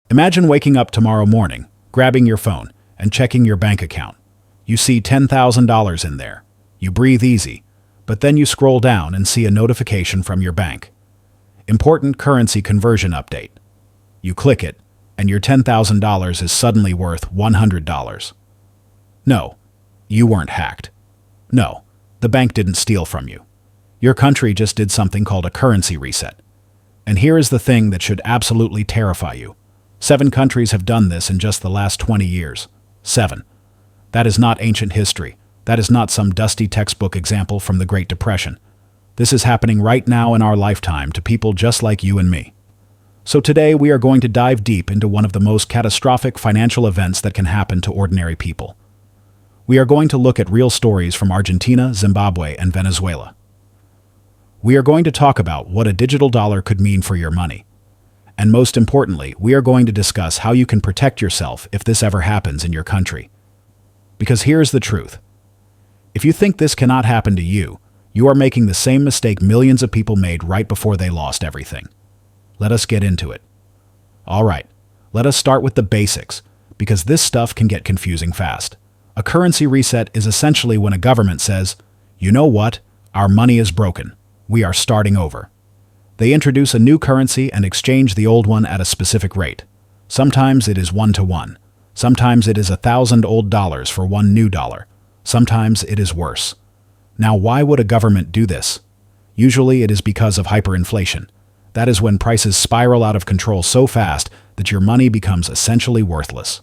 Imagine waking up tomorrow morning, grabbing your phone, and checking your bank account. You see $10,000 in there. You breathe easy, but then you scroll down and see a notification from your bank. Important currency conversion update. You click it, and your $10,000 is suddenly worth $100. No, you weren't hacked. No, the bank didn't steal from you. Your country just did something called a currency reset. And here is the thing that should absolutely terrify you. 7 countries have done this in just the last 20 years. 7. That is not ancient history. That is not some dusty textbook example from the Great Depression. This is happening right now in our lifetime to people just like you and me. So today we are going to dive deep into one of the most catastrophic financial events that can happen to ordinary people. We are going to look at real stories from Argentina, Zimbabwe, and Venezuela. We are going to talk about what a digital dollar could mean for your money. And most importantly, we are going to discuss how you can protect yourself if this ever happens in your country. Because here's the truth. If you think this cannot happen to you, you are making the same mistake millions of people made right before they lost everything. Let us get into it. All right, let us start with the basics, because this stuff can get confusing fast. A currency reset is essentially when a government says, you know what, our money is broken. We are starting over. They introduce a new currency and exchange the old one at a specific rate. Sometimes it is 1-to-1. Sometimes it is 1,000 old dollars for one new dollar. Sometimes it is worse. Now, why would a government do this? Usually it is because of hyperinflation. That is when prices spiral out of control so fast that your money becomes essentially worthless.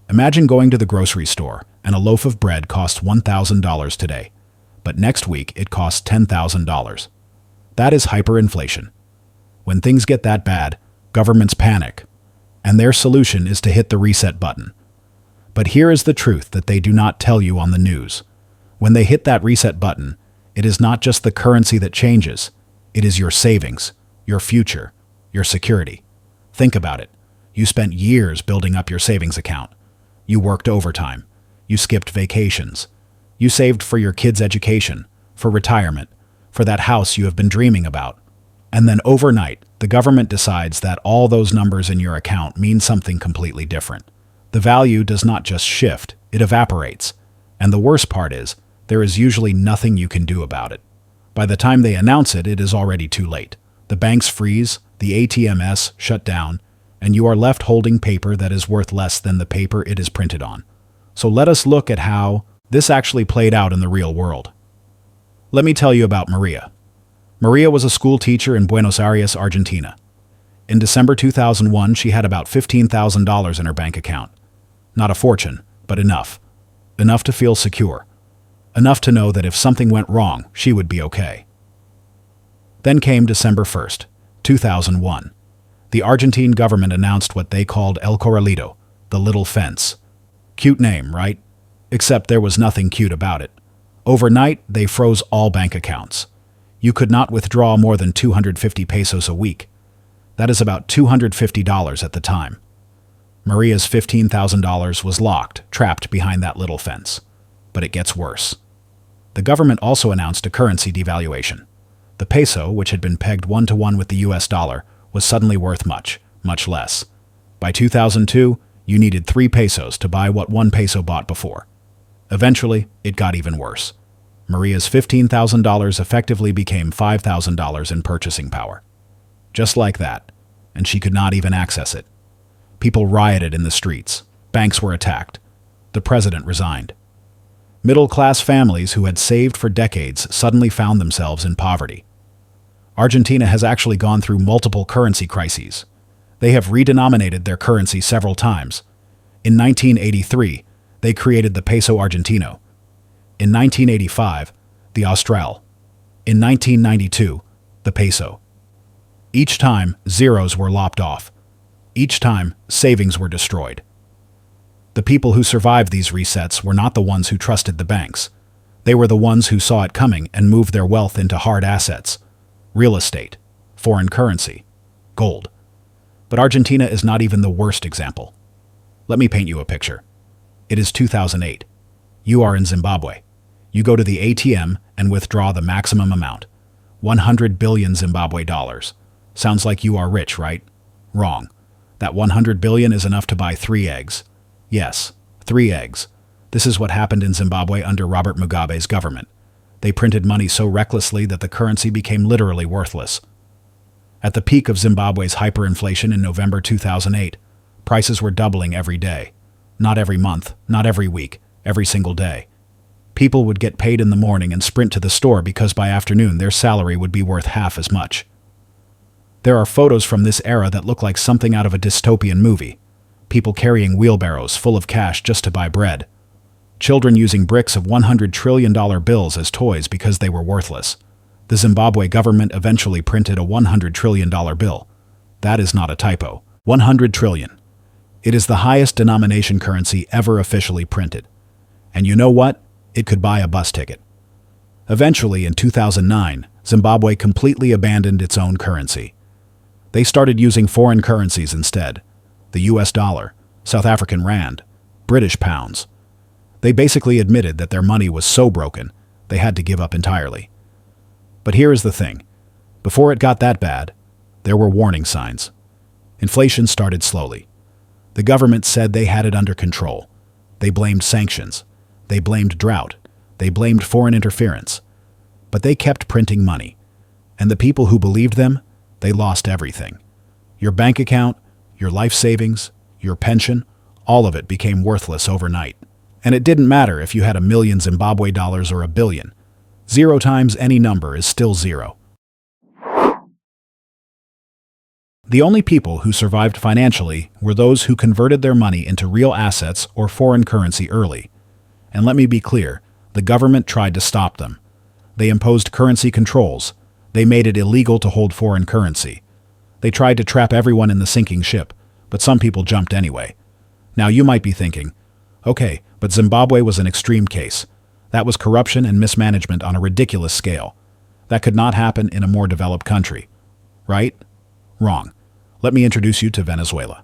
Imagine going to the grocery store and a loaf of bread costs $1,000 today, but next week it costs $10,000. That is hyperinflation. When things get that bad, governments panic, and their solution is to hit the reset button. But here is the truth that they do not tell you on the news. When they hit that reset button, it is not just the currency that changes, it is your savings, your future, your security. Think about it. You spent years building up your savings account. You worked overtime. You skipped vacations. You saved for your kids' education, for retirement, for that house you have been dreaming about. And then overnight, the government decides that all those numbers in your account mean something completely different. The value does not just shift, it evaporates. And the worst part is, there is usually nothing you can do about it. By the time they announce it, it is already too late. The banks freeze, the ATMs shut down, and you are left holding paper that is worth less than the paper it is printed on. So let us look at how this actually played out in the real world. Let me tell you about Maria. Maria was a school teacher in Buenos Aires, Argentina. In December 2001, she had about $15,000 in her bank account. Not a fortune, but enough. Enough to feel secure. Enough to know that if something went wrong, she would be okay. Then came December 1st, 2001. The Argentine government announced what they called El Corralito, the little fence. Cute name, right? Except there was nothing cute about it. Overnight, they froze all bank accounts. You could not withdraw more than 250 pesos a week. That is about $250 at the time. Maria's $15,000 was locked, trapped behind that little fence. But it gets worse. The government also announced a currency devaluation. The peso, which had been pegged 1-to-1 with the US dollar, was suddenly worth much, much less. By 2002, you needed 3 pesos to buy what 1 peso bought before. Eventually, it got even worse. Maria's $15,000 effectively became $5,000 in purchasing power. Just like that, and she could not even access it. People rioted in the streets. Banks were attacked. The president resigned. Middle-class families who had saved for decades suddenly found themselves in poverty. Argentina has actually gone through multiple currency crises. They have redenominated their currency several times. In 1983, they created the peso argentino. In 1985, the austral. In 1992, the peso. Each time, zeros were lopped off. Each time, savings were destroyed. The people who survived these resets were not the ones who trusted the banks. They were the ones who saw it coming and moved their wealth into hard assets. Real estate, foreign currency, gold. But Argentina is not even the worst example. Let me paint you a picture. It is 2008. You are in Zimbabwe. You go to the ATM and withdraw the maximum amount. 100 billion Zimbabwe dollars. Sounds like you are rich, right? Wrong. That 100 billion is enough to buy 3 eggs. Yes, 3 eggs. This is what happened in Zimbabwe under Robert Mugabe's government. They printed money so recklessly that the currency became literally worthless. At the peak of Zimbabwe's hyperinflation in November 2008, prices were doubling every day. Not every month, not every week, every single day. People would get paid in the morning and sprint to the store because by afternoon their salary would be worth half as much. There are photos from this era that look like something out of a dystopian movie. People carrying wheelbarrows full of cash just to buy bread. Children using bricks of $100 trillion bills as toys because they were worthless. The Zimbabwe government eventually printed a $100 trillion bill. That is not a typo. 100 trillion. It is the highest denomination currency ever officially printed. And you know what? It could buy a bus ticket. Eventually, in 2009, Zimbabwe completely abandoned its own currency. They started using foreign currencies instead. The US dollar, South African rand, British pounds. They basically admitted that their money was so broken, they had to give up entirely. But here is the thing. Before it got that bad, there were warning signs. Inflation started slowly. The government said they had it under control. They blamed sanctions. They blamed drought. They blamed foreign interference. But they kept printing money. And the people who believed them, they lost everything. Your bank account, your life savings, your pension, all of it became worthless overnight. And it didn't matter if you had $1 million Zimbabwe dollars or $1 billion. 0 times any number is still 0. The only people who survived financially were those who converted their money into real assets or foreign currency early. And let me be clear, the government tried to stop them. They imposed currency controls. They made it illegal to hold foreign currency. They tried to trap everyone in the sinking ship, but some people jumped anyway. Now you might be thinking, okay, but Zimbabwe was an extreme case. That was corruption and mismanagement on a ridiculous scale. That could not happen in a more developed country. Right? Wrong. Let me introduce you to Venezuela.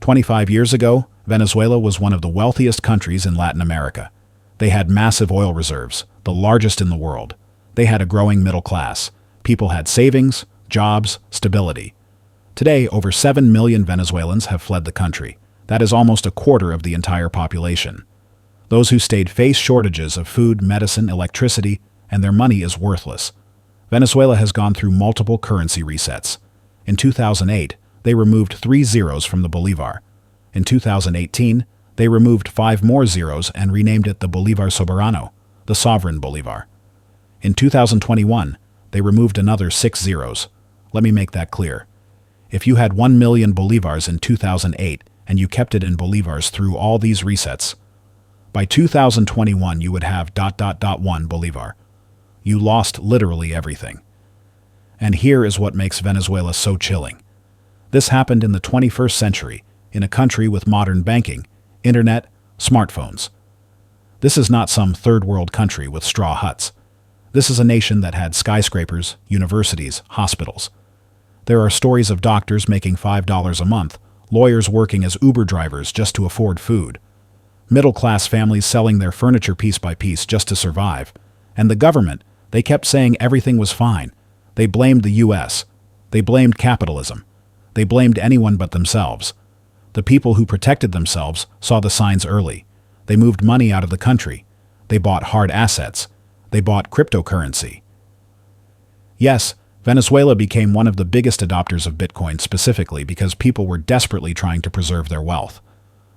25 years ago, Venezuela was one of the wealthiest countries in Latin America. They had massive oil reserves, the largest in the world. They had a growing middle class. People had savings, jobs, stability. Today, over 7 million Venezuelans have fled the country. That is almost a quarter of the entire population. Those who stayed face shortages of food, medicine, electricity, and their money is worthless. Venezuela has gone through multiple currency resets. In 2008, they removed 3 zeros from the bolivar. In 2018, they removed 5 more zeros and renamed it the Bolivar Soberano, the sovereign bolivar. In 2021, they removed another 6 zeros. Let me make that clear. If you had 1 million bolivars in 2008 and you kept it in bolivars through all these resets, by 2021 you would have ... 1 bolivar. You lost literally everything. And here is what makes Venezuela so chilling. This happened in the 21st century, in a country with modern banking, internet, smartphones. This is not some third world country with straw huts. This is a nation that had skyscrapers, universities, hospitals. There are stories of doctors making $5 a month, lawyers working as Uber drivers just to afford food, middle-class families selling their furniture piece by piece just to survive, and the government, they kept saying everything was fine. They blamed the US. They blamed capitalism. They blamed anyone but themselves. The people who protected themselves saw the signs early. They moved money out of the country. They bought hard assets. They bought cryptocurrency. Yes, Venezuela became one of the biggest adopters of Bitcoin specifically because people were desperately trying to preserve their wealth.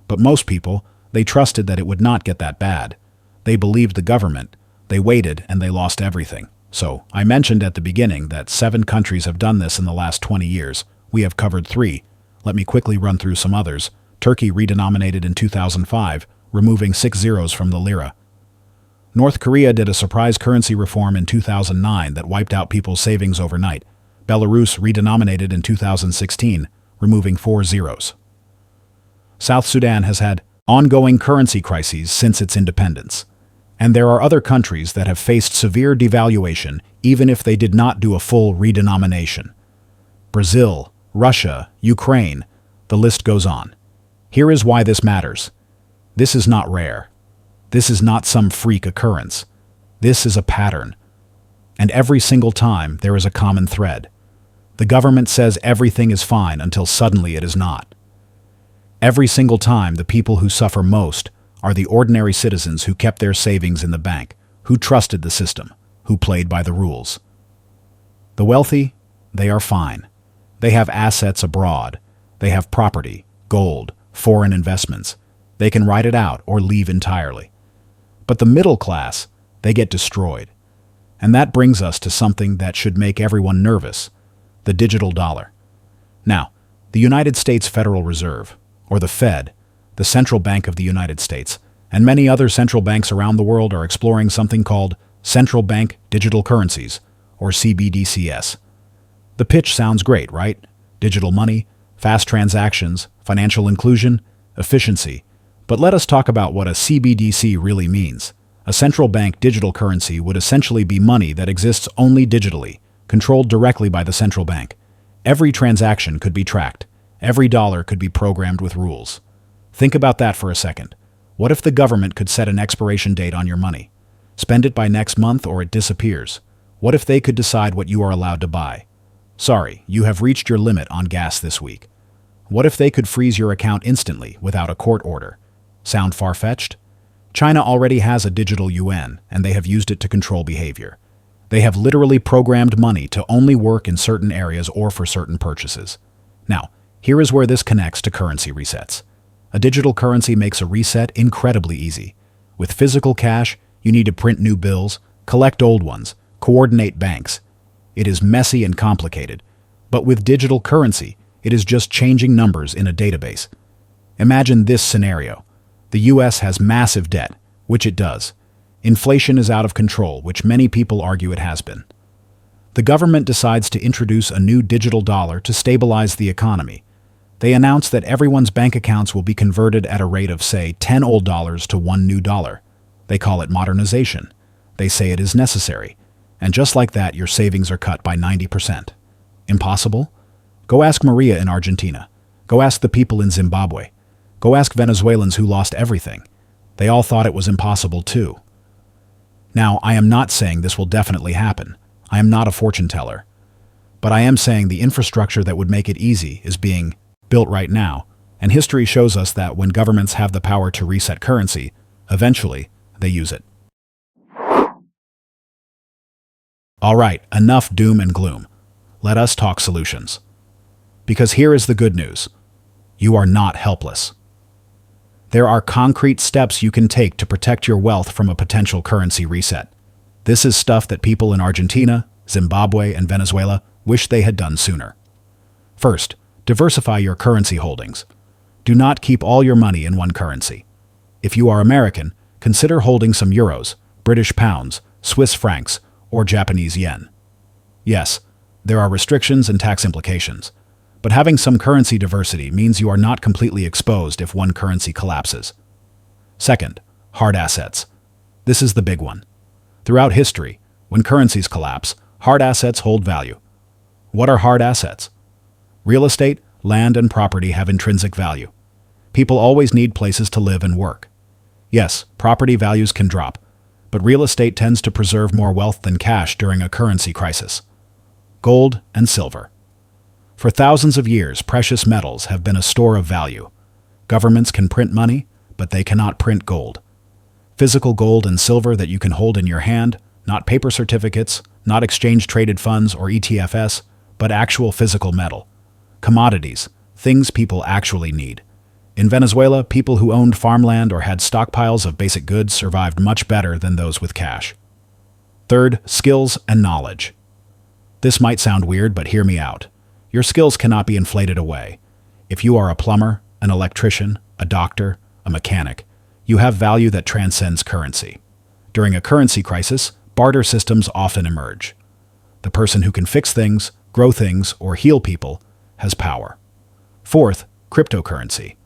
But most people, they trusted that it would not get that bad. They believed the government. They waited and they lost everything. So, I mentioned at the beginning that 7 countries have done this in the last 20 years. We have covered 3. Let me quickly run through some others. Turkey redenominated in 2005, removing 6 zeros from the lira. North Korea did a surprise currency reform in 2009 that wiped out people's savings overnight. Belarus redenominated in 2016, removing 4 zeros. South Sudan has had ongoing currency crises since its independence. And there are other countries that have faced severe devaluation even if they did not do a full redenomination. Brazil, Russia, Ukraine, the list goes on. Here is why this matters. This is not rare. This is not some freak occurrence. This is a pattern. And every single time there is a common thread. The government says everything is fine until suddenly it is not. Every single time, the people who suffer most are the ordinary citizens who kept their savings in the bank, who trusted the system, who played by the rules. The wealthy, they are fine. They have assets abroad. They have property, gold, foreign investments. They can ride it out or leave entirely. But the middle class, they get destroyed. And that brings us to something that should make everyone nervous: the digital dollar. Now, the United States Federal Reserve, or the Fed, the Central Bank of the United States, and many other central banks around the world are exploring something called Central Bank Digital Currencies, or CBDCs. The pitch sounds great, right? Digital money, fast transactions, financial inclusion, efficiency. But let us talk about what a CBDC really means. A central bank digital currency would essentially be money that exists only digitally, controlled directly by the central bank. Every transaction could be tracked. Every dollar could be programmed with rules. Think about that for a second. What if the government could set an expiration date on your money? Spend it by next month or it disappears. What if they could decide what you are allowed to buy? Sorry, you have reached your limit on gas this week. What if they could freeze your account instantly without a court order? Sound far-fetched? China already has a digital yuan, and they have used it to control behavior. They have literally programmed money to only work in certain areas or for certain purchases. Now, here is where this connects to currency resets. A digital currency makes a reset incredibly easy. With physical cash, you need to print new bills, collect old ones, coordinate banks. It is messy and complicated. But with digital currency, it is just changing numbers in a database. Imagine this scenario. The US has massive debt, which it does. Inflation is out of control, which many people argue it has been. The government decides to introduce a new digital dollar to stabilize the economy. They announce that everyone's bank accounts will be converted at a rate of, say, 10 old dollars to 1 new dollar. They call it modernization. They say it is necessary. And just like that, your savings are cut by 90%. Impossible? Go ask Maria in Argentina. Go ask the people in Zimbabwe. Go ask Venezuelans who lost everything. They all thought it was impossible too. Now, I am not saying this will definitely happen. I am not a fortune teller. But I am saying the infrastructure that would make it easy is being built right now, and history shows us that when governments have the power to reset currency, eventually they use it. All right, enough doom and gloom. Let us talk solutions. Because here is the good news. You are not helpless. There are concrete steps you can take to protect your wealth from a potential currency reset. This is stuff that people in Argentina, Zimbabwe, and Venezuela wish they had done sooner. First, diversify your currency holdings. Do not keep all your money in one currency. If you are American, consider holding some euros, British pounds, Swiss francs, or Japanese yen. Yes, there are restrictions and tax implications. But having some currency diversity means you are not completely exposed if one currency collapses. Second, hard assets. This is the big one. Throughout history, when currencies collapse, hard assets hold value. What are hard assets? Real estate, land, and property have intrinsic value. People always need places to live and work. Yes, property values can drop, but real estate tends to preserve more wealth than cash during a currency crisis. Gold and silver. For thousands of years, precious metals have been a store of value. Governments can print money, but they cannot print gold. Physical gold and silver that you can hold in your hand, not paper certificates, not exchange-traded funds or ETFs, but actual physical metal. Commodities, things people actually need. In Venezuela, people who owned farmland or had stockpiles of basic goods survived much better than those with cash. Third, skills and knowledge. This might sound weird, but hear me out. Your skills cannot be inflated away. If you are a plumber, an electrician, a doctor, a mechanic, you have value that transcends currency. During a currency crisis, barter systems often emerge. The person who can fix things, grow things, or heal people has power. Fourth, cryptocurrency.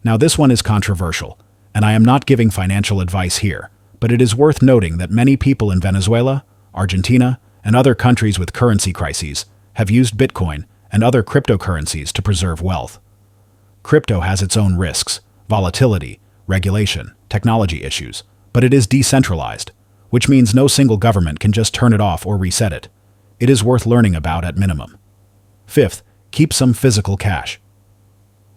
Now this one is controversial, and I am not giving financial advice here, but it is worth noting that many people in Venezuela, Argentina, and other countries with currency crises have used Bitcoin and other cryptocurrencies to preserve wealth. Crypto has its own risks, volatility, regulation, technology issues, but it is decentralized, which means no single government can just turn it off or reset it. It is worth learning about at minimum. Fifth, keep some physical cash.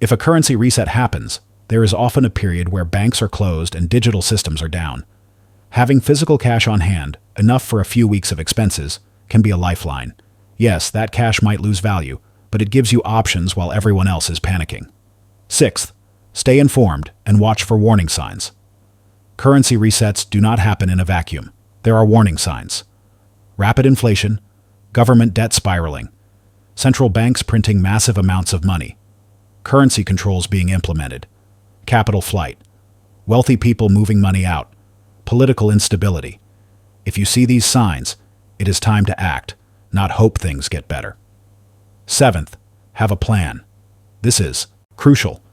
If a currency reset happens, there is often a period where banks are closed and digital systems are down. Having physical cash on hand, enough for a few weeks of expenses, can be a lifeline. Yes, that cash might lose value, but it gives you options while everyone else is panicking. Sixth, stay informed and watch for warning signs. Currency resets do not happen in a vacuum. There are warning signs. Rapid inflation, government debt spiraling, central banks printing massive amounts of money, currency controls being implemented, capital flight, wealthy people moving money out, political instability. If you see these signs, it is time to act, not hope things get better. Seventh, have a plan. This is crucial.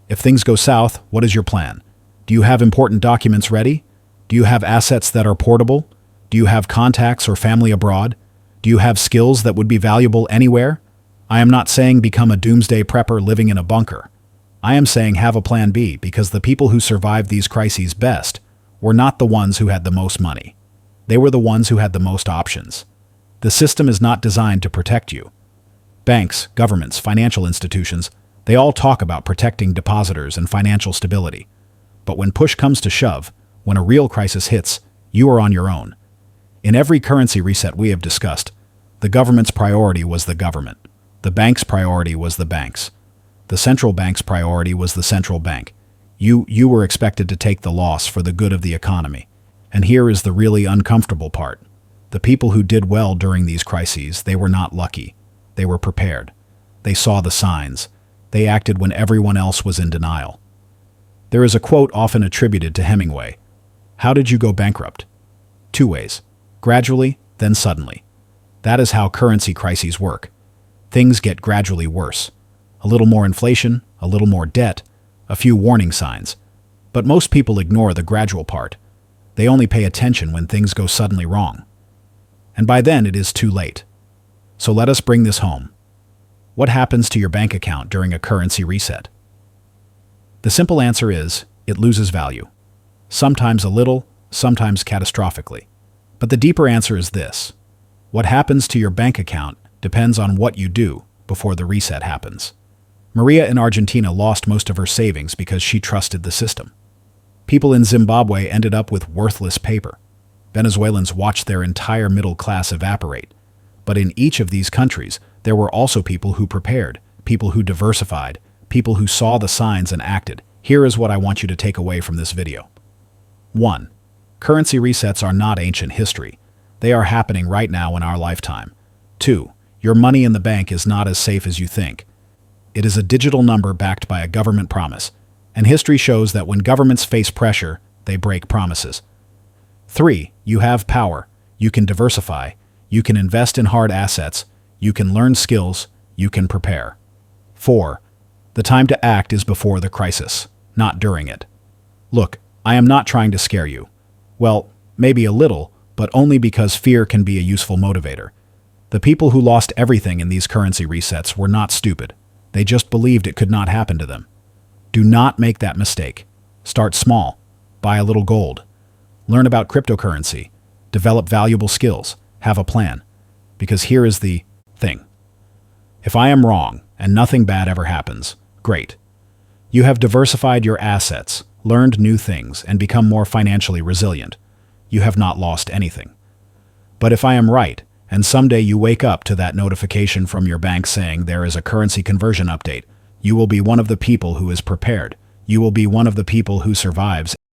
If things go south, what is your plan? Do you have important documents ready? Do you have assets that are portable? Do you have contacts or family abroad? Do you have skills that would be valuable anywhere? I am not saying become a doomsday prepper living in a bunker. I am saying have a plan B, because the people who survived these crises best were not the ones who had the most money. They were the ones who had the most options. The system is not designed to protect you. Banks, governments, financial institutions, they all talk about protecting depositors and financial stability. But when push comes to shove, when a real crisis hits, you are on your own. In every currency reset we have discussed, the government's priority was the government. The bank's priority was the banks. The central bank's priority was the central bank. You were expected to take the loss for the good of the economy. And here is the really uncomfortable part. The people who did well during these crises, they were not lucky. They were prepared. They saw the signs. They acted when everyone else was in denial. There is a quote often attributed to Hemingway. How did you go bankrupt? 2 ways. Gradually, then suddenly. That is how currency crises work. Things get gradually worse. A little more inflation, a little more debt, a few warning signs. But most people ignore the gradual part. They only pay attention when things go suddenly wrong. And by then it is too late. So let us bring this home. What happens to your bank account during a currency reset? The simple answer is, it loses value. Sometimes a little, sometimes catastrophically. But the deeper answer is this. What happens to your bank account depends on what you do before the reset happens. Maria in Argentina lost most of her savings because she trusted the system. People in Zimbabwe ended up with worthless paper. Venezuelans watched their entire middle class evaporate. But in each of these countries, there were also people who prepared, people who diversified, people who saw the signs and acted. Here is what I want you to take away from this video. 1. Currency resets are not ancient history. They are happening right now in our lifetime. 2. Your money in the bank is not as safe as you think. It is a digital number backed by a government promise, and history shows that when governments face pressure, they break promises. 3. You have power. You can diversify. You can invest in hard assets. You can learn skills. You can prepare. 4. The time to act is before the crisis, not during it. Look, I am not trying to scare you. Well, maybe a little, but only because fear can be a useful motivator. The people who lost everything in these currency resets were not stupid. They just believed it could not happen to them. Do not make that mistake. Start small. Buy a little gold. Learn about cryptocurrency. Develop valuable skills. Have a plan. Because here is the thing. If I am wrong and nothing bad ever happens, great. You have diversified your assets, learned new things, and become more financially resilient. You have not lost anything. But if I am right, and someday you wake up to that notification from your bank saying there is a currency conversion update, you will be one of the people who is prepared. You will be one of the people who survives